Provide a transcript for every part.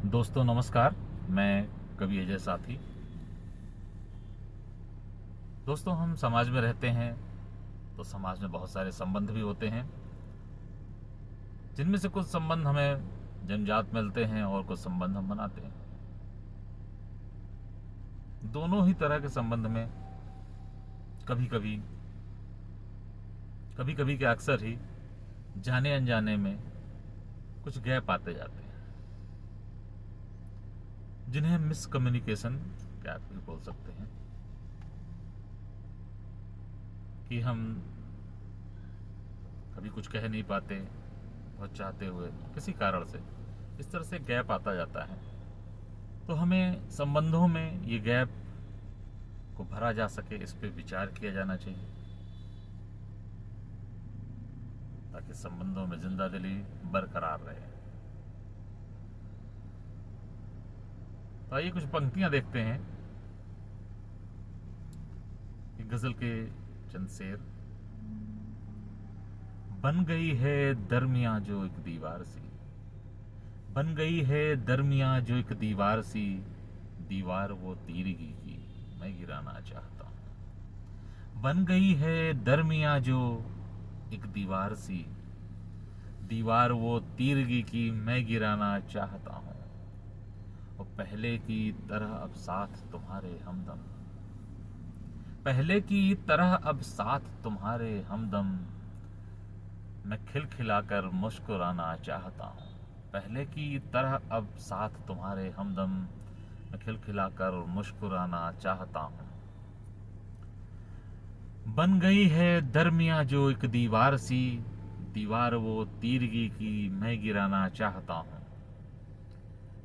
दोस्तों नमस्कार। मैं कवि अजय साथी। दोस्तों, हम समाज में रहते हैं तो समाज में बहुत सारे संबंध भी होते हैं, जिनमें से कुछ संबंध हमें जन्मजात मिलते हैं और कुछ संबंध हम बनाते हैं। दोनों ही तरह के संबंध में कभी कभी कभी कभी के अक्सर ही जाने अनजाने में कुछ गैप आते जाते हैं, जिन्हें मिसकम्युनिकेशन गैप भी बोल सकते हैं। कि हम कभी कुछ कह नहीं पाते, बहुत चाहते हुए किसी कारण से इस तरह से गैप आता जाता है। तो हमें संबंधों में ये गैप को भरा जा सके, इस पे विचार किया जाना चाहिए, ताकि संबंधों में जिंदा दिली बरकरार रहे। तो आइए कुछ पंक्तियां देखते हैं। एक गजल के चंद शेर। बन गई है दरमियां जो एक दीवार सी, बन गई है दरमियां जो एक दीवार सी, दीवार वो तीरगी की मैं गिराना चाहता हूं। बन गई है दरमियां जो एक दीवार सी, दीवार वो तीरगी की मैं गिराना चाहता हूं। और पहले की तरह अब साथ तुम्हारे हमदम, पहले की तरह अब साथ तुम्हारे हमदम, मैं खिलखिलाकर मुस्कुराना चाहता हूँ। पहले की तरह अब साथ तुम्हारे हमदम, मैं खिलखिलाकर मुस्कुराना चाहता हूँ। बन गई है दरमियां जो एक दीवार सी, दीवार वो तीरगी की मैं गिराना चाहता हूँ।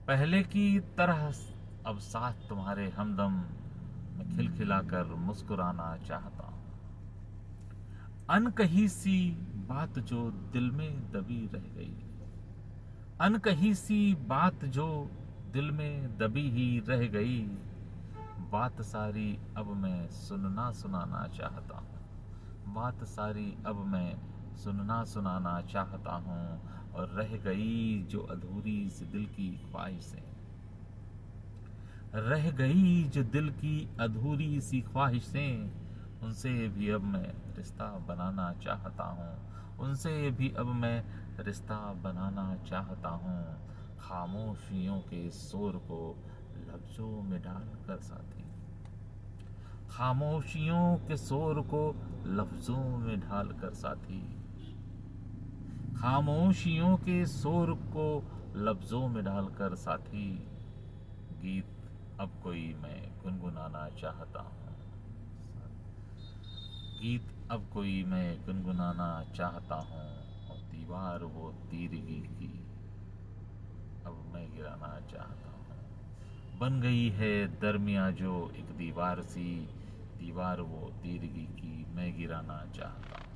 पहले की तरह अब साथ तुम्हारे हमदम, मैं खिलखिलाकर मुस्कुराना चाहता हूँ। अनकही सी बात जो दिल में दबी रह गई, अनकही सी बात जो दिल में दबी ही रह गई, बात सारी अब मैं सुनना सुनाना चाहता हूँ। बात सारी अब मैं सुनना सुनाना चाहता हूँ। और रह गई जो अधूरी सी दिल की ख्वाहिशें, रह गई जो दिल की अधूरी सी ख्वाहिशें, उनसे भी अब मैं रिश्ता बनाना चाहता हूँ। उनसे भी अब मैं रिश्ता बनाना चाहता हूँ। खामोशियों के शोर को लफ्जों में डालकर साथी, खामोशियों के शोर को लफ्जों में ढालकर साथी, खामोशियों के शोर को लफ्जों में डालकर साथी, गीत अब कोई मैं गुनगुनाना चाहता हूँ। गीत अब कोई मैं गुनगुनाना चाहता हूँ। और दीवार वो तीरगी की अब मैं गिराना चाहता हूँ। बन गई है दरमियां जो एक दीवार सी, दीवार वो तीरगी की मैं गिराना चाहता हूँ।